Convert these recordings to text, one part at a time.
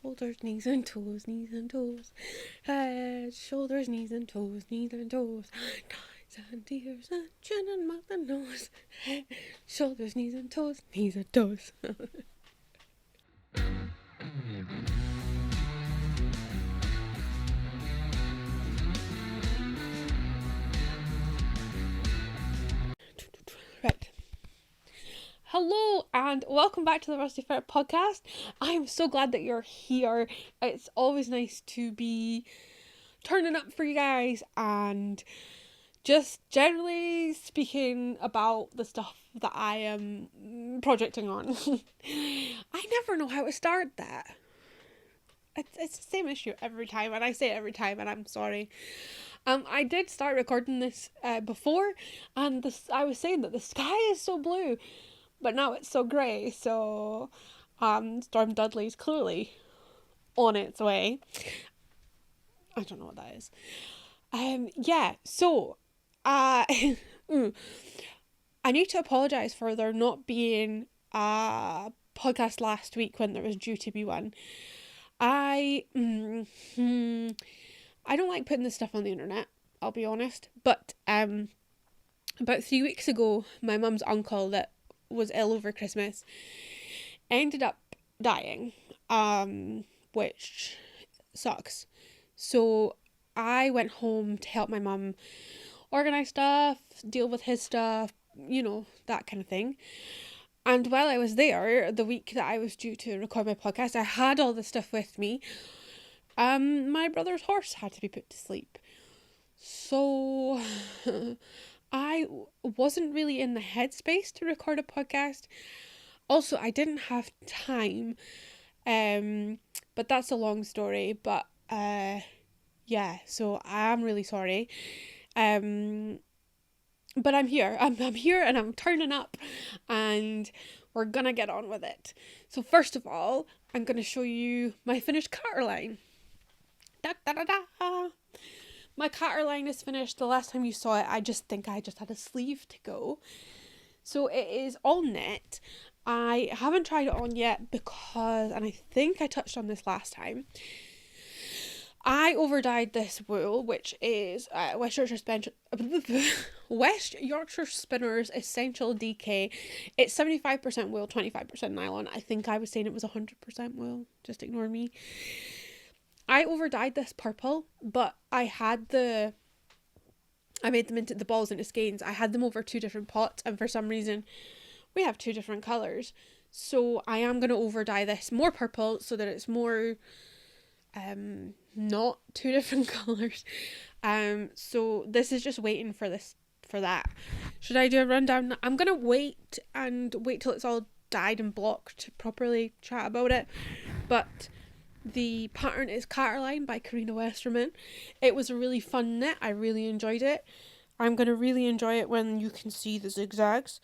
shoulders, knees and toes, knees and toes. Head, shoulders, knees and toes, knees and toes. Eyes and ears and chin and mouth and nose. Head, shoulders, knees and toes, knees and toes. Right. Hello and welcome back to the Rusty Ferret podcast. I am so glad that you're here. It's always nice to be turning up for you guys and just generally speaking about the stuff that I am projecting on. I never know how to start that. It's the same issue every time, and I say it every time, and I'm sorry. I did start recording this before, and I was saying that the sky is so blue, but now it's so grey, so Storm Dudley's clearly on its way. I don't know what that is. So I need to apologise for there not being a podcast last week when there was due to be one. I don't like putting this stuff on the internet, I'll be honest, but about 3 weeks ago, my mum's uncle that was ill over Christmas ended up dying, which sucks. So I went home to help my mum organise stuff, deal with his stuff, that kind of thing. And while I was there, the week that I was due to record my podcast, I had all the stuff with me. My brother's horse had to be put to sleep. So I wasn't really in the headspace to record a podcast. Also, I didn't have time. But that's a long story. But so I am really sorry. But I'm here. I'm here and I'm turning up and we're gonna get on with it. So first of all, I'm gonna show you my finished Catterline. Da da da da. My Catterline is finished. The last time you saw it, I think I just had a sleeve to go. So it is all knit. I haven't tried it on yet because, and I think I touched on this last time, I overdyed this wool, which is West Yorkshire Spinners Essential DK. It's 75% wool, 25% nylon. I think I was saying it was 100% wool. Just ignore me. I overdyed this purple, but I made them into the balls into skeins. I had them over 2 different pots, and for some reason we have 2 different colours. So I am going to overdye this more purple so that it's more not 2 different colours. So this is just waiting for that. Should I do a rundown? I'm going to wait till it's all dyed and blocked to properly chat about it. But the pattern is Catterline by Karie Westermann. It was a really fun knit. I really enjoyed it. I'm going to really enjoy it when you can see the zigzags.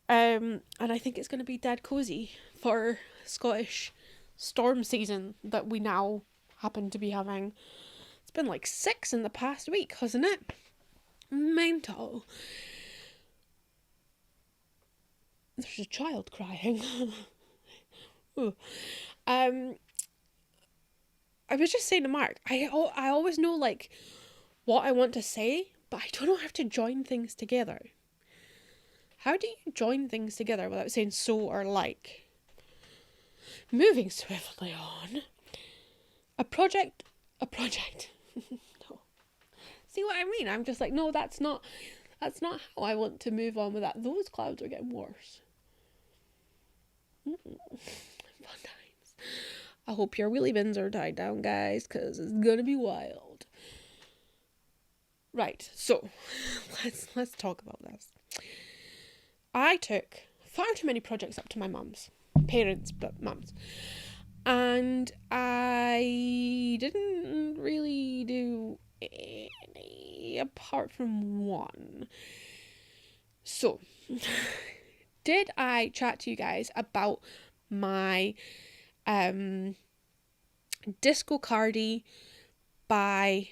And I think it's going to be dead cozy for Scottish storm season that we now happen to be having. It's been like 6 in the past week, hasn't it? Mental. There's a child crying. I was just saying to Mark, I always know like what I want to say, but I don't know how to join things together. How do you join things together without saying so or like? Moving swiftly on. A project. No. See what I mean? I'm just like, no, that's not how I want to move on with that. Those clouds are getting worse. Fun times. I hope your wheelie bins are tied down, guys, because it's gonna be wild. Right, so let's talk about this. I took far too many projects up to my mum's. Parents, but mum's. And I didn't really do any apart from one. So, did I chat to you guys about my Electricardi by,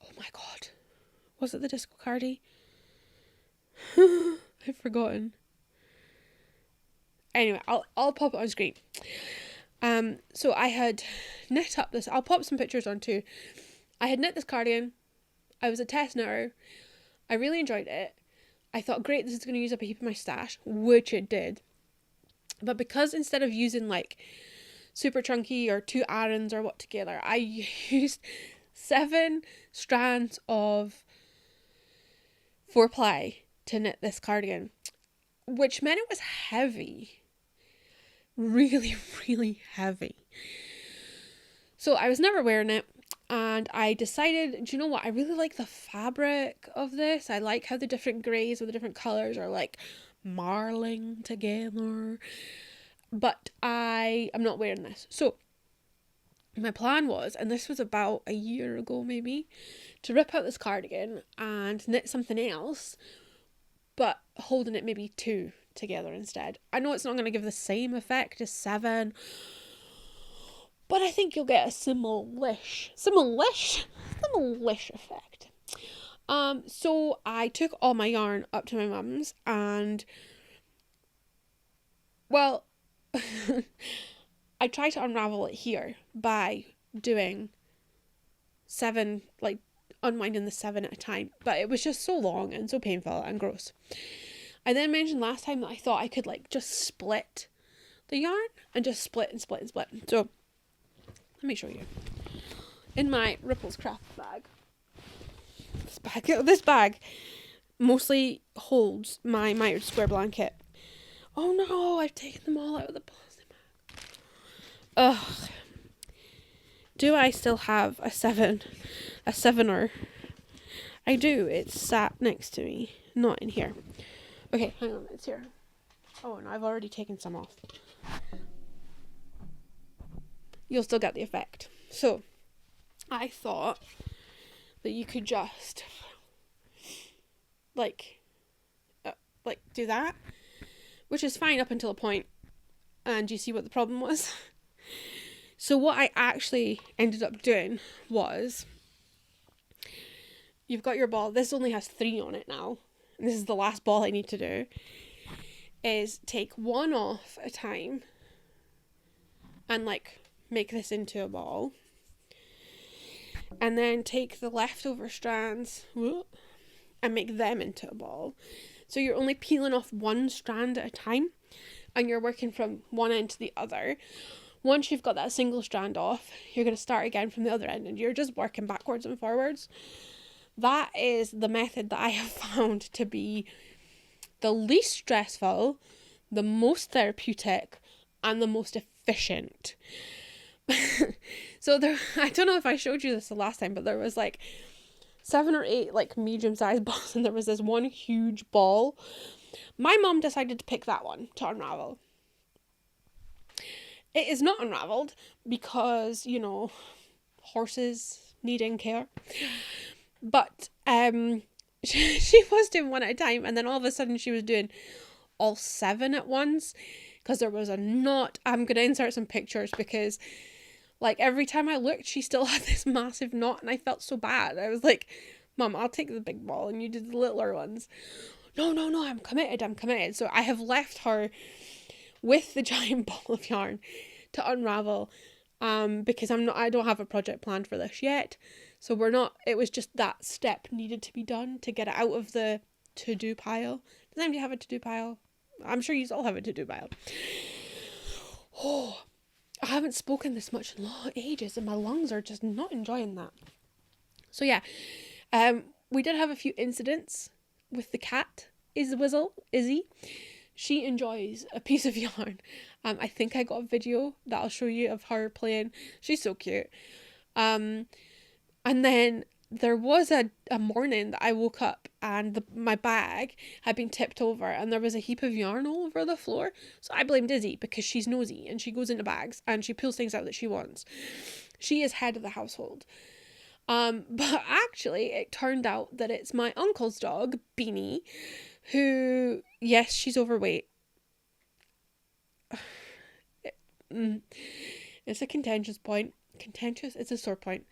oh my god, was it the Electricardi? I've forgotten. Anyway, I'll pop it on screen. So I had knit up this, I'll pop some pictures on too. I had knit this cardigan. I was a test knitter. I really enjoyed it. I thought, great, this is going to use up a heap of my stash, which it did. But because instead of using like super chunky or 2 Arons or what together, I used 7 strands of 4-ply to knit this cardigan, which meant it was heavy. Really, really heavy. So I was never wearing it, and I decided, do you know what? I really like the fabric of this. I like how the different greys with the different colours are like marling together. But I am not wearing this. So my plan was, and this was about a year ago maybe, to rip out this cardigan and knit something else, but holding it maybe 2 together instead. I know it's not going to give the same effect as 7, but I think you'll get a similish effect. So I took all my yarn up to my mum's, and well, I tried to unravel it here by doing 7, like unwinding the 7 at a time, but it was just so long and so painful and gross. I then mentioned last time that I thought I could like just split the yarn and just split and split and split. So let me show you. In my Ripples craft bag, this bag mostly holds my mitered square blanket. Oh no, I've taken them all out of the plastic bag. Ugh. Do I still have a 7er? I do. It's sat next to me, not in here. Okay, hang on, it's here. Oh, and I've already taken some off. You'll still get the effect. So, I thought that you could just like do that, which is fine up until a point, and you see what the problem was. So what I actually ended up doing was, you've got your ball, this only has 3 on it now, and this is the last ball I need to do, is take 1 off at a time and like make this into a ball, and then take the leftover strands and make them into a ball. So you're only peeling off 1 strand at a time, and you're working from one end to the other. Once you've got that single strand off, you're going to start again from the other end, and you're just working backwards and forwards. That is the method that I have found to be the least stressful, the most therapeutic, and the most efficient. So I don't know if I showed you this the last time, but there was like 7 or 8 like medium-sized balls, and there was this one huge ball. My mum decided to pick that one to unravel. It is not unravelled because, you know, horses needing care. But she was doing 1 at a time, and then all of a sudden she was doing all 7 at once, because there was a knot. I'm going to insert some pictures, because like every time I looked, she still had this massive knot, and I felt so bad. I was like, Mum, I'll take the big ball and you do the littler ones. No, I'm committed. So I have left her with the giant ball of yarn to unravel, because I don't have a project planned for this yet. So it was just that step needed to be done to get it out of the to-do pile. Does anybody have a to-do pile? I'm sure you all have a to-do pile. Oh, I haven't spoken this much in ages, and my lungs are just not enjoying that. So yeah, we did have a few incidents with the cat, Izzy. She enjoys a piece of yarn. I think I got a video that I'll show you of her playing. She's so cute. And then there was a morning that I woke up and my bag had been tipped over and there was a heap of yarn all over the floor. So I blamed Izzy because she's nosy and she goes into bags and she pulls things out that she wants. She is head of the household. But actually it turned out that it's my uncle's dog, Beanie, who, yes, she's overweight. It's a contentious point. It's a sore point.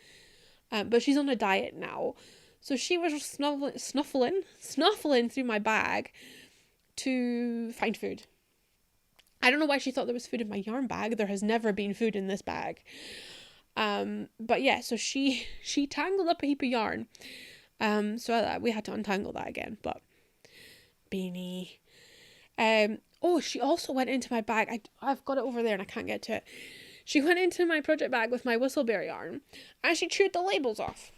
But she's on a diet now. So she was snuffling through my bag to find food. I don't know why she thought there was food in my yarn bag. There has never been food in this bag. But yeah, so she tangled up a heap of yarn. So we had to untangle that again, but beanie. Oh, she also went into my bag. I've got it over there and I can't get to it. She went into my project bag with my Whistleberry yarn and she chewed the labels off.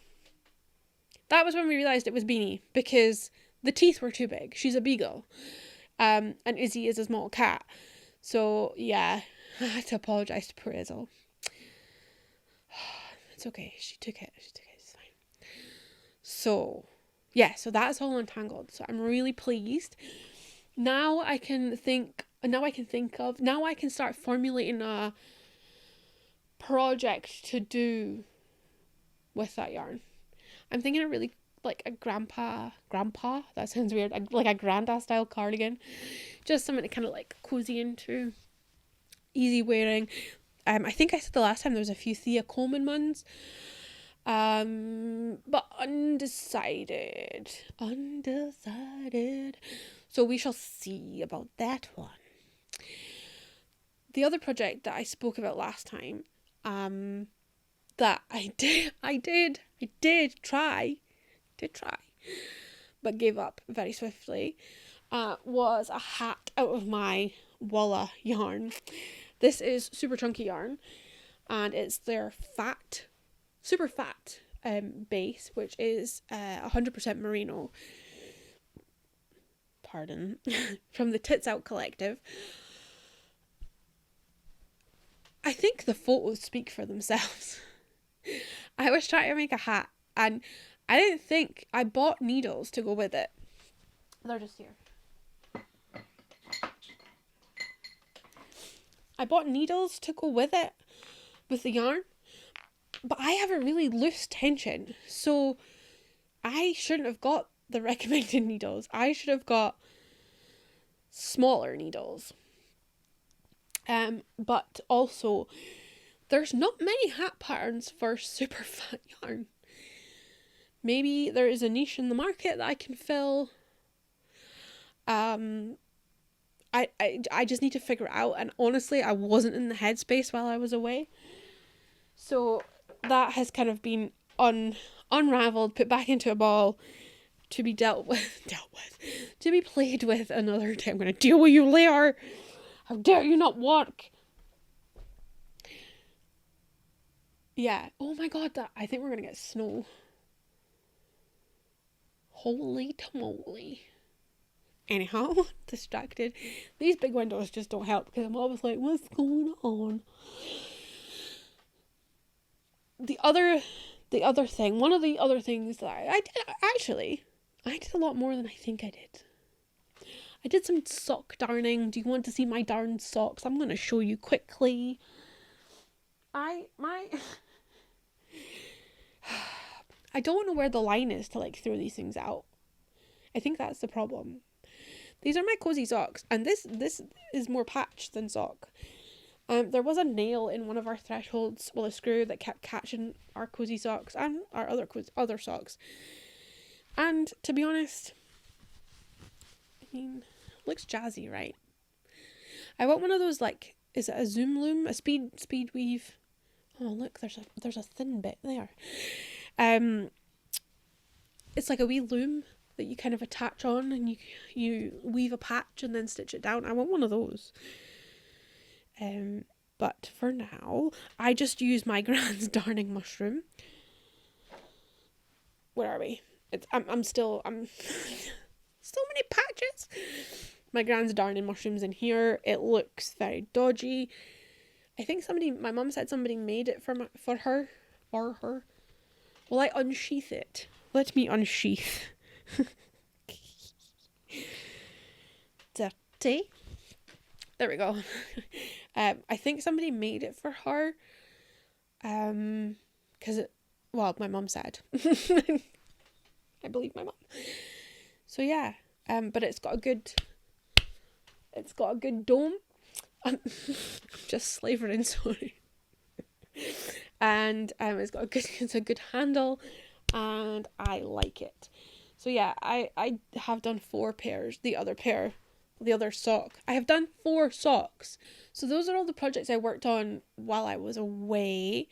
That was when we realised it was Beanie, because the teeth were too big. She's a beagle. And Izzy is a small cat. So, yeah, I had to apologise to poor Izzle. It's okay. She took it. It's fine. So, yeah, so that's all untangled. So I'm really pleased. Now I can start formulating a project to do with that yarn. I'm thinking of really like a grandpa, that sounds weird, like a granda style cardigan, just something to kind of like cozy into, easy wearing. I think I said the last time there was a few Thea Coleman ones, but undecided, so we shall see about that one. The other project that I spoke about last time, that I did try, but gave up very swiftly, was a hat out of my Wulla yarn. This is super chunky yarn, and it's their super fat base, which is 100% merino. Pardon, from the Tits Out Collective. I think the photos speak for themselves. I was trying to make a hat, and I bought needles to go with it. They're just here. I bought needles to go with it, with the yarn, but I have a really loose tension, so I shouldn't have got the recommended needles. I should have got smaller needles. But also, there's not many hat patterns for super fat yarn. Maybe there is a niche in the market that I can fill. I just need to figure it out, and honestly, I wasn't in the headspace while I was away. So that has kind of been unraveled, put back into a ball, to be dealt with, to be played with another day. I'm going to deal with you later. How dare you not work? Yeah. Oh my god, I think we're going to get snow. Holy tamale. Anyhow, distracted. These big windows just don't help, because I'm always like, what's going on? The other thing, one of the other things that I did a lot more than I think I did. I did some sock darning. Do you want to see my darned socks? I'm going to show you quickly. I don't know where the line is to like throw these things out. I think that's the problem. These are my cozy socks, and this is more patch than sock. There was a nail in one of our thresholds, a screw that kept catching our cozy socks and our other socks. And to be honest, I mean, looks jazzy, right? I want one of those, like, is it a zoom loom, a speed weave? Oh look, there's a thin bit there. It's like a wee loom that you kind of attach on, and you weave a patch and then stitch it down. I want one of those. But for now, I just use my Grand's darning mushroom. Where are we? I'm still so many patches. My Grand's darning mushrooms in here. It looks very dodgy. I think my mum said somebody made it for her. Will I unsheath it? Let me unsheath. Dirty. There we go. I think somebody made it for her. Because my mum said. I believe my mum. So yeah. But it's got a good dome. Just slavering, sorry. And it's a good handle, and I like it. So yeah, I have done 4 pairs. The other pair the other sock. I have done 4 socks. So those are all the projects I worked on while I was away.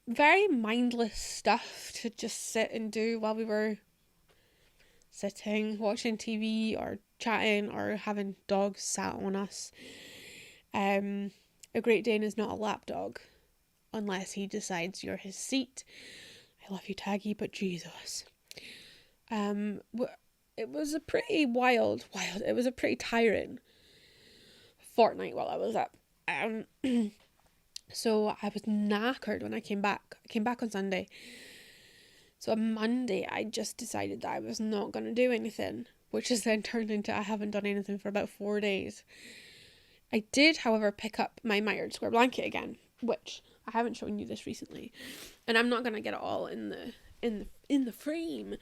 Very mindless stuff to just sit and do while we were sitting, watching TV or chatting or having dogs sat on us. A Great Dane is not a lap dog unless he decides you're his seat. I love you, Taggy, but Jesus. It was a pretty wild, it was a pretty tiring fortnight while I was up. So I was knackered when I came back. I came back on Sunday. So on Monday, I just decided that I was not going to do anything, which has then turned into I haven't done anything for about 4 days. I did, however, pick up my mired square blanket again, which I haven't shown you this recently, and I'm not going to get it all in the frame.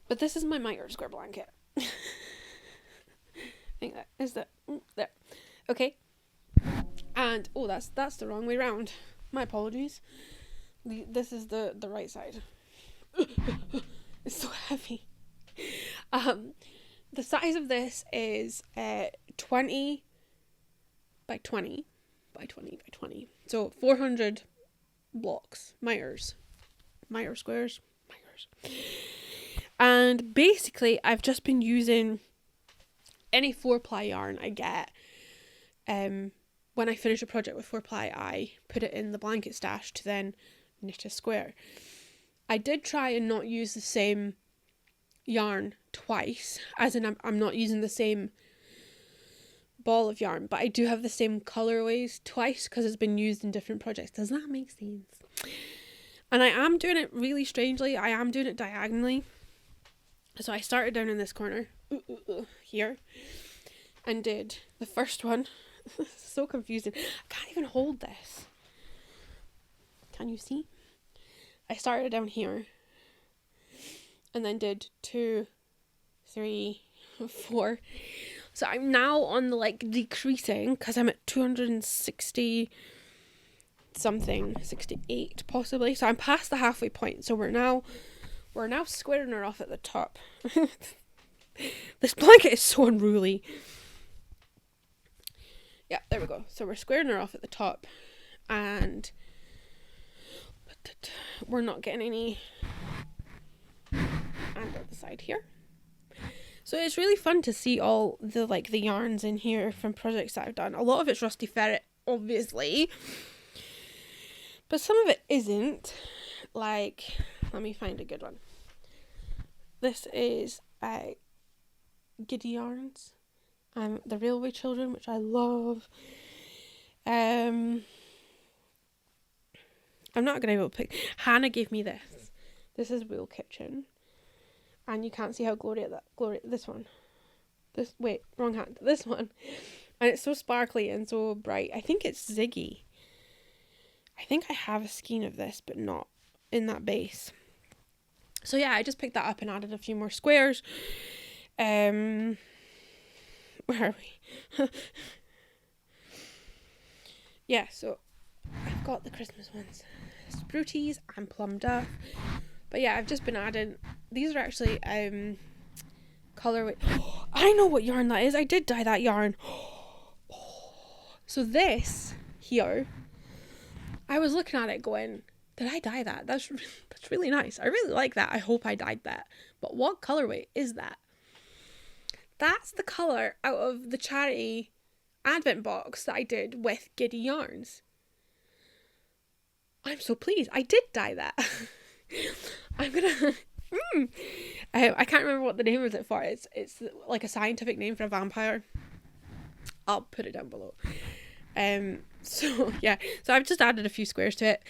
But this is my mired square blanket. I think that is that there. Okay. And that's the wrong way round. My apologies. This is the right side. It's so heavy. The size of this is 20 by 20 by 20 by 20. So 400 blocks, mire squares. And basically I've just been using any 4-ply yarn I get. When I finish a project with 4-ply, I put it in the blanket stash to then knit a square. I did try and not use the same yarn twice, as in I'm not using the same ball of yarn, but I do have the same colorways twice because it's been used in different projects. Does that make sense? And I am doing it really strangely. I am doing it diagonally. So I started down in this corner here and did the first one. So confusing. I can't even hold this. Can you see? I started down here and then did 2, 3, 4. So I'm now on the decreasing because I'm at 260 something, 68 possibly. So I'm past the halfway point. So we're now squaring her off at the top. This blanket is so unruly. Yeah, there we go. So we're squaring her off at the top and we're not getting any and at the side here. So it's really fun to see all the yarns in here from projects that I've done. A lot of it's Rusty Ferret, obviously, but some of it isn't. Let me find a good one. This is Giddy Yarns. The Railway Children, which I love. I'm not going to be able to pick. Hannah gave me this. This is Wool Kitchen. And you can't see how this one. Wrong hand. This one. And it's so sparkly and so bright. I think it's Ziggy. I think I have a skein of this, but not in that base. So yeah, I just picked that up and added a few more squares. Where are we? Yeah, so I've got the Christmas ones. Spruties and Plum Duff. But yeah, I've just been adding. These are actually colorway. I know what yarn that is. I did dye that yarn. So this here, I was looking at it going, did I dye that? That's really nice. I really like that. I hope I dyed that. But what colorway is that? That's the colour out of the charity advent box that I did with Giddy Yarns. I'm so pleased. I did dye that. I'm gonna... I can't remember what the name is it for. It's like a scientific name for a vampire. I'll put it down below. So yeah. So I've just added a few squares to it.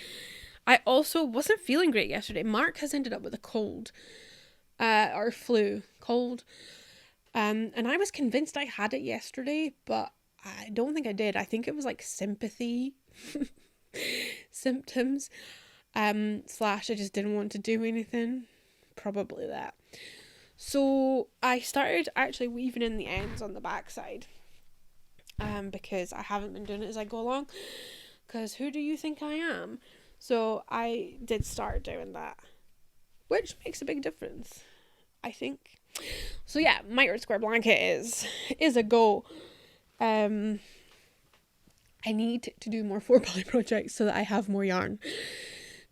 I also wasn't feeling great yesterday. Mark has ended up with a cold. Or flu. Cold. And I was convinced I had it yesterday, but I don't think I did. I think it was sympathy symptoms. / I just didn't want to do anything. Probably that. So I started actually weaving in the ends on the back side. Because I haven't been doing it as I go along. Because who do you think I am? So I did start doing that. Which makes a big difference, I think. So yeah, mitered square blanket is a go. I need to do more 4-ply projects so that I have more yarn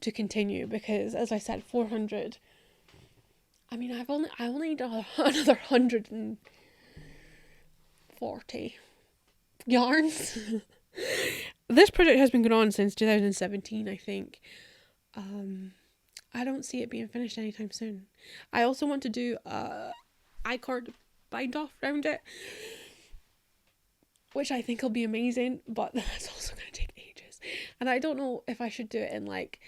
to continue, because as I said, 400. I mean, I only need another 140 yarns. This project has been going on since 2017, I think. I don't see it being finished anytime soon. I also want to do a I-cord bind off around it, which I think will be amazing, but that's also going to take ages. And I don't know if I should do it in like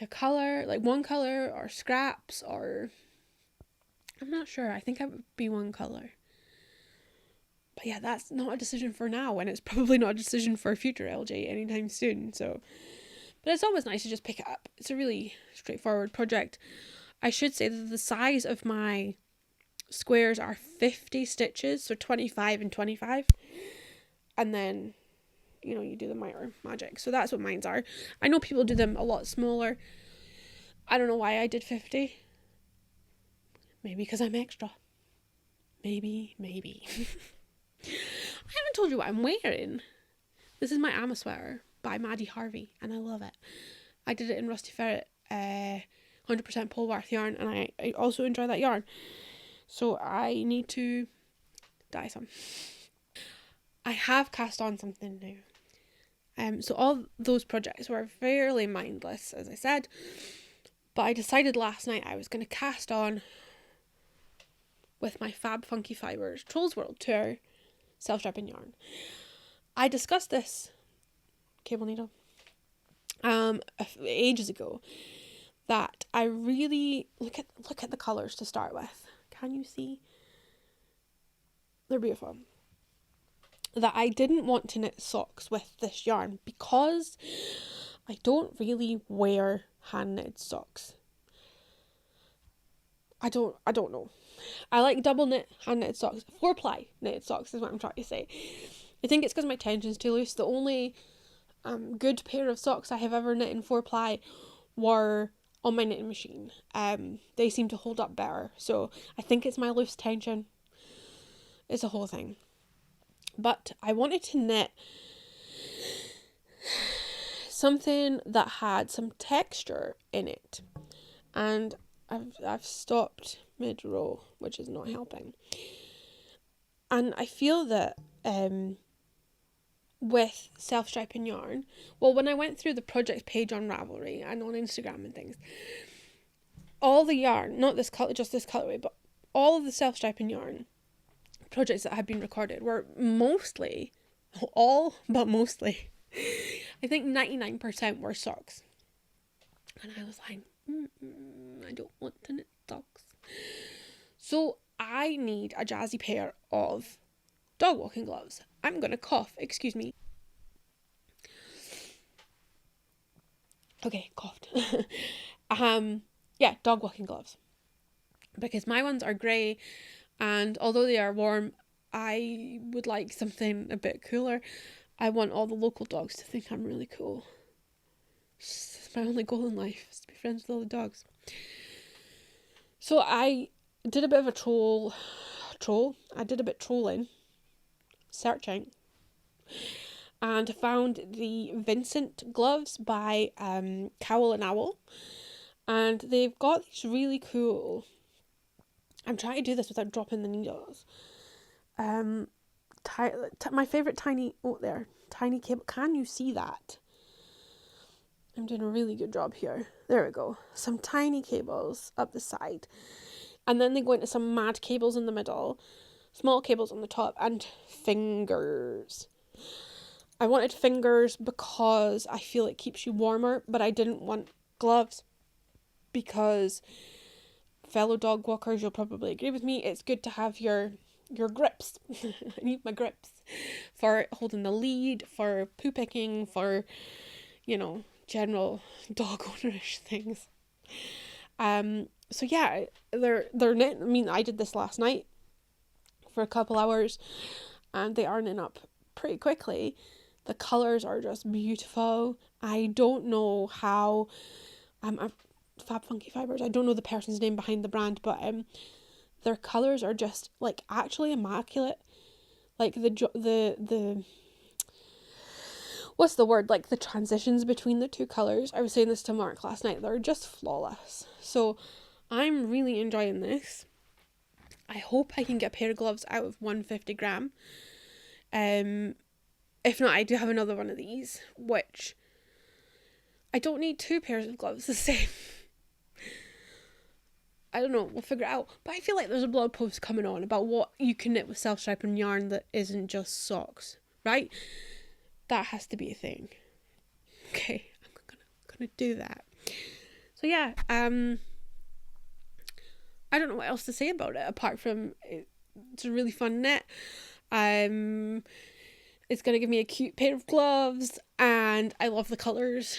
a colour, like one colour, or scraps, or I'm not sure. I think I would be one colour. But yeah, that's not a decision for now, and it's probably not a decision for a future LJ anytime soon. So, but it's always nice to just pick it up. It's a really straightforward project. I should say that the size of my squares are 50 stitches, so 25 and 25. And then, you do the miter magic. So that's what mines are. I know people do them a lot smaller. I don't know why I did 50. Maybe because I'm extra. Maybe. I haven't told you what I'm wearing. This is my Amma sweater by Maddie Harvey, and I love it. I did it in Rusty Ferret 100% Polwarth yarn, and I also enjoy that yarn. So I need to dye some. I have cast on something new. So all those projects were fairly mindless, as I said, but I decided last night I was going to cast on with my Fab Funky Fibres Trolls World Tour self-striping yarn. I discussed this cable needle ages ago, that I really look at the colours to start with. Can you see? They're beautiful. That I didn't want to knit socks with this yarn because I don't really wear hand knitted socks. I don't know. I like double knit hand knitted socks. 4-ply knitted socks is what I'm trying to say. I think it's because my tension's too loose. The only good pair of socks I have ever knit in 4-ply were on my knitting machine. They seem to hold up better. So I think it's my loose tension. It's a whole thing. But I wanted to knit something that had some texture in it. And I've stopped mid-row, which is not helping. And I feel that with self-striping yarn, well, when I went through the project page on Ravelry and on Instagram and things, all the yarn, not this colour, just this colourway, but all of the self-striping yarn projects that had been recorded were mostly, I think 99% were socks. And I was like, I don't want to knit socks. So I need a jazzy pair of dog walking gloves. I'm going to cough, excuse me. Okay, coughed. Yeah, dog walking gloves. Because my ones are grey, and although they are warm, I would like something a bit cooler. I want all the local dogs to think I'm really cool. It's my only goal in life, is to be friends with all the dogs. So I did a bit of a I did a bit trolling, searching, and found the Vincent gloves by Cowl and Owl, and they've got these really cool, I'm trying to do this without dropping the needles, my favourite tiny cable, can you see that? I'm doing a really good job here. There we go. Some tiny cables up the side. And then they go into some mad cables in the middle. Small cables on the top. And fingers. I wanted fingers because I feel it keeps you warmer. But I didn't want gloves. Because fellow dog walkers, you'll probably agree with me, it's good to have your grips. I need my grips. For holding the lead. For poo picking. For, general dog ownerish things. So yeah, they're knit. I mean, I did this last night for a couple hours, and they are knitting up pretty quickly. The colours are just beautiful. I don't know how Fab Funky Fibres, I don't know the person's name behind the brand, but their colours are just like actually immaculate. Like the what's the word, like the transitions between the two colours, I was saying this to Mark last night, they're just flawless. So I'm really enjoying this. I hope I can get a pair of gloves out of 150 gram. If not, I do have another one of these, which I don't need 2 pairs of gloves the same. I don't know, we'll figure it out. But I feel like there's a blog post coming on about what you can knit with self-striping yarn that isn't just socks, right? That has to be a thing. Okay, I'm gonna do that. So yeah, I don't know what else to say about it apart from it's a really fun knit. It's gonna give me a cute pair of gloves, and I love the colours.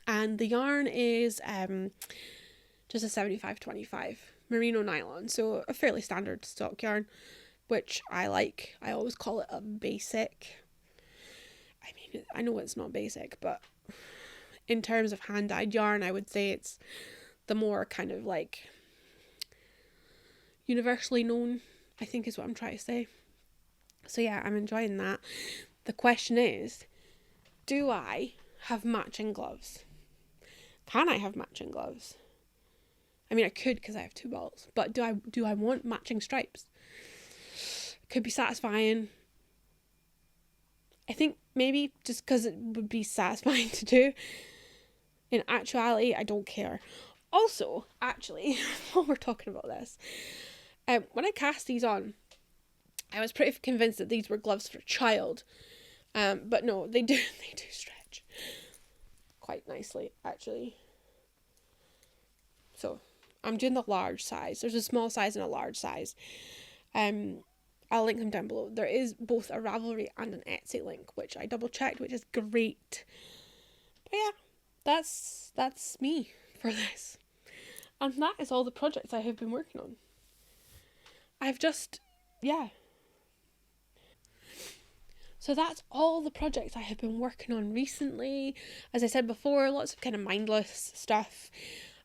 And the yarn is just a 75/25 merino nylon, so a fairly standard stock yarn, which I like. I always call it a basic. I mean, I know it's not basic, but in terms of hand-dyed yarn, I would say it's the more kind of like universally known, I think is what I'm trying to say. So yeah, I'm enjoying that. The question is, do I have matching gloves? Can I have matching gloves? I mean, I could because I have 2 balls, but do I want matching stripes? Could be satisfying. I think maybe just because it would be satisfying to do. In actuality, I don't care. Also, actually, while we're talking about this, when I cast these on, I was pretty convinced that these were gloves for a child. But no, they do stretch quite nicely, actually. So I'm doing the large size. There's a small size and a large size. I'll link them down below. There is both a Ravelry and an Etsy link, which I double checked, which is great. But yeah, that's me for this. And that is all the projects I have been working on. So that's all the projects I have been working on recently. As I said before, lots of kind of mindless stuff.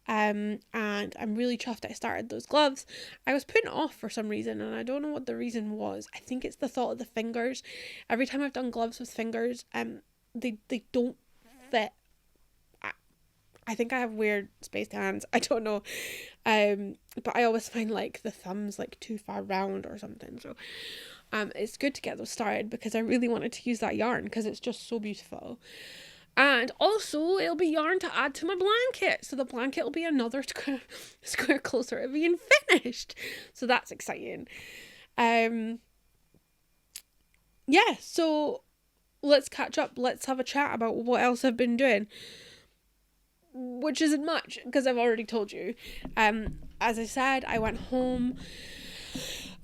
And I'm really chuffed I started those gloves. I was putting it off for some reason, and I don't know what the reason was. I think it's the thought of the fingers. Every time I've done gloves with fingers, they don't fit. I think I have weird spaced hands. I don't know. But I always find like the thumbs like too far round or something. So it's good to get those started because I really wanted to use that yarn because it's just so beautiful. And also it'll be yarn to add to my blanket. So the blanket will be another square closer to being finished. So that's exciting. Yeah, so let's catch up. Let's have a chat about what else I've been doing. Which isn't much because I've already told you. As I said, I went home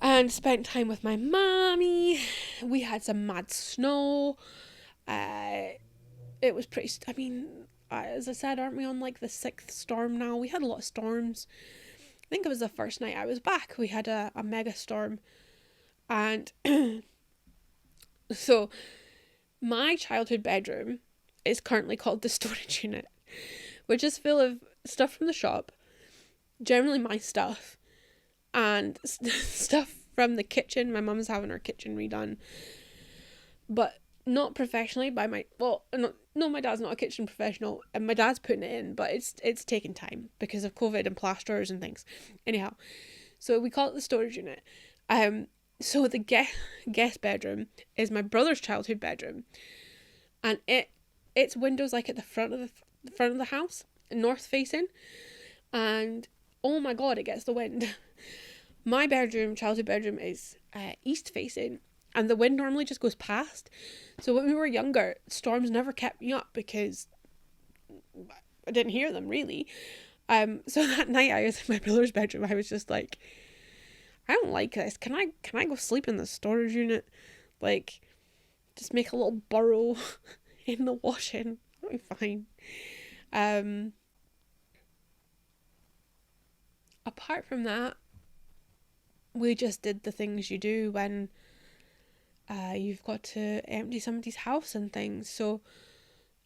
and spent time with my mommy. We had some mad snow. It was pretty, as I said, aren't we on like the 6th storm now? We had a lot of storms. I think it was the first night I was back. We had a mega storm. And so my childhood bedroom is currently called the storage unit, which is full of stuff from the shop, generally my stuff, and stuff from the kitchen. My mum's having her kitchen redone, but not professionally by my, no, my dad's not a kitchen professional, and my dad's putting it in, but it's taking time because of COVID and plasterers and things. Anyhow, so we call it the storage unit. So the guest bedroom is my brother's childhood bedroom, and its windows like at the front of the house, north facing, and oh my god, it gets the wind. My childhood bedroom, is east facing, and the wind normally just goes past. So when we were younger, storms never kept me up because I didn't hear them really. So that night I was in my brother's bedroom, I was just like, I don't like this. Can I go sleep in the storage unit? Like, just make a little burrow in the washing. That'll be fine. Apart from that, we just did the things you do when you've got to empty somebody's house and things. So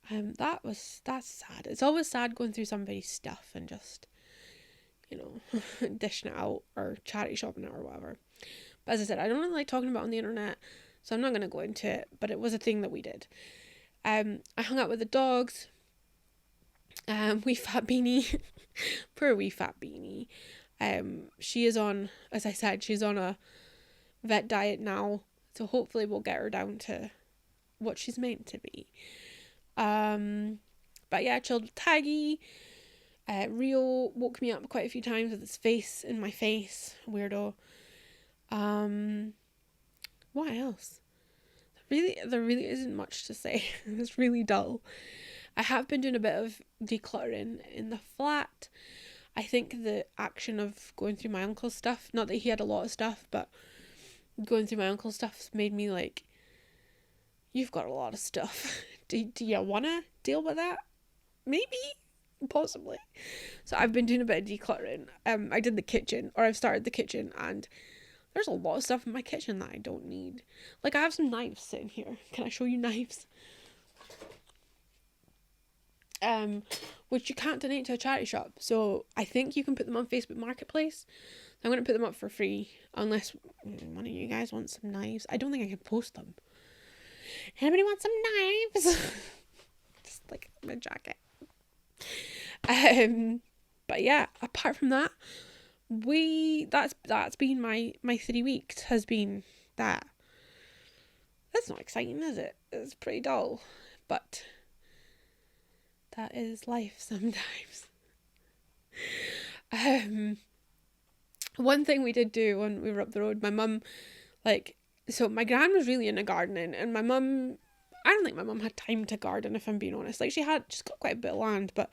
that's sad. It's always sad going through somebody's stuff and just you know, dishing it out or charity shopping it or whatever. But as I said, I don't really like talking about it on the internet, so I'm not going to go into it, but it was a thing that we did. I hung out with the dogs. Wee Fat Beanie. Poor wee Fat Beanie. She is on, as I said, she's on a vet diet now, so hopefully we'll get her down to what she's meant to be. But yeah, chilled with Taggy. Rio woke me up quite a few times with his face in my face. Weirdo. What else? There really isn't much to say. It's really dull. I have been doing a bit of decluttering in the flat. I think the action of going through my uncle's stuff, not that he had a lot of stuff, but going through my uncle's stuff made me like, you've got a lot of stuff. Do you want to deal with that? Maybe? Possibly. So I've been doing a bit of decluttering. I did the kitchen, or I've started the kitchen, and there's a lot of stuff in my kitchen that I don't need. Like, I have some knives sitting here. Can I show you knives? Which you can't donate to a charity shop. So I think you can put them on Facebook Marketplace. I'm going to put them up for free. Unless one of you guys wants some knives. I don't think I can post them. Anybody want some knives? Just like my jacket. But yeah, apart from that, that's been my 3 weeks has been that. That's not exciting, is it? It's pretty dull, but that is life sometimes. One thing we did do when we were up the road, my mum, so my gran was really into gardening, and my mum, I don't think my mum had time to garden, if I'm being honest. Like, she's got quite a bit of land, but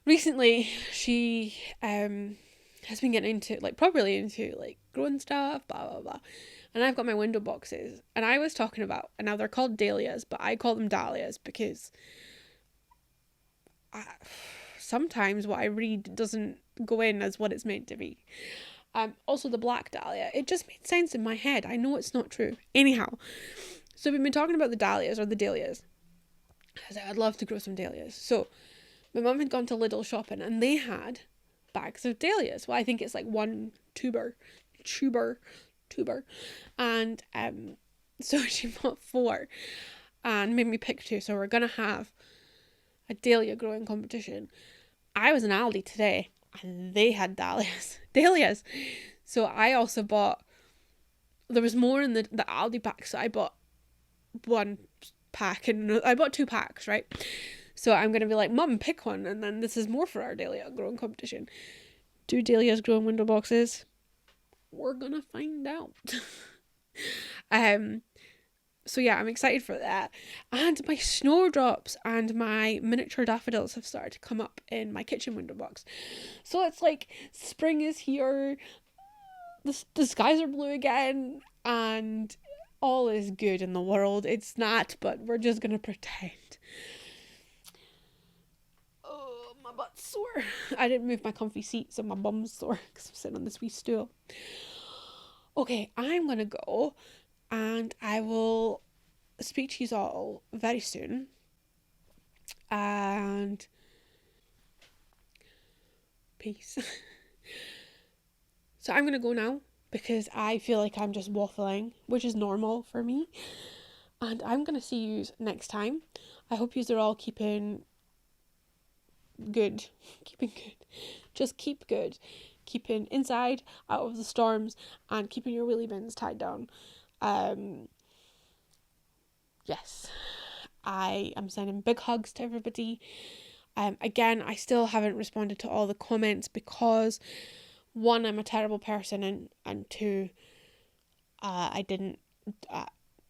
recently she has been getting into, properly into, growing stuff, blah, blah, blah. And I've got my window boxes, and I was talking about, and now they're called dahlias, but I call them dahlias because sometimes what I read doesn't go in as what it's meant to be. Also the black dahlia, it just made sense in my head. I know it's not true. Anyhow, so we've been talking about the dahlias, or the dahlias. I said, I'd love to grow some dahlias. So my mum had gone to Lidl shopping, and they had bags of dahlias. Well, I think it's like one tuber. And so she bought 4 and made me pick 2. So we're going to have a dahlia growing competition. I was in Aldi today, and they had dahlias. So I also bought, there was more in the Aldi pack, so I bought 1 pack, and I bought 2 packs, right? So I'm going to be like, Mum, pick one, and then this is more for our dahlia growing competition. Do dahlias grow in window boxes? We're going to find out. So yeah, I'm excited for that. And my snowdrops and my miniature daffodils have started to come up in my kitchen window box. So it's like spring is here, the skies are blue again, and all is good in the world. It's not, but we're just gonna pretend. Oh, my butt's sore. I didn't move my comfy seat, so my bum's sore because I'm sitting on this wee stool. Okay, I'm gonna go, and I will speak to you all very soon. And peace. So I'm gonna go now because I feel like I'm just waffling, which is normal for me. And I'm gonna see you next time. I hope you are all keeping good. Just keep good. Keeping inside, out of the storms, and keeping your wheelie bins tied down. Yes, I am sending big hugs to everybody. Again, I still haven't responded to all the comments because 1, I'm a terrible person, and 2, I didn't,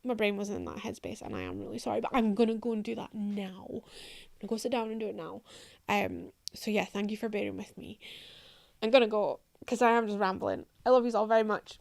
my brain wasn't in that headspace, and I am really sorry, but I'm gonna go and do that now. I'm gonna go sit down and do it now. So yeah, thank you for bearing with me. I'm gonna go because I am just rambling. I love you all very much.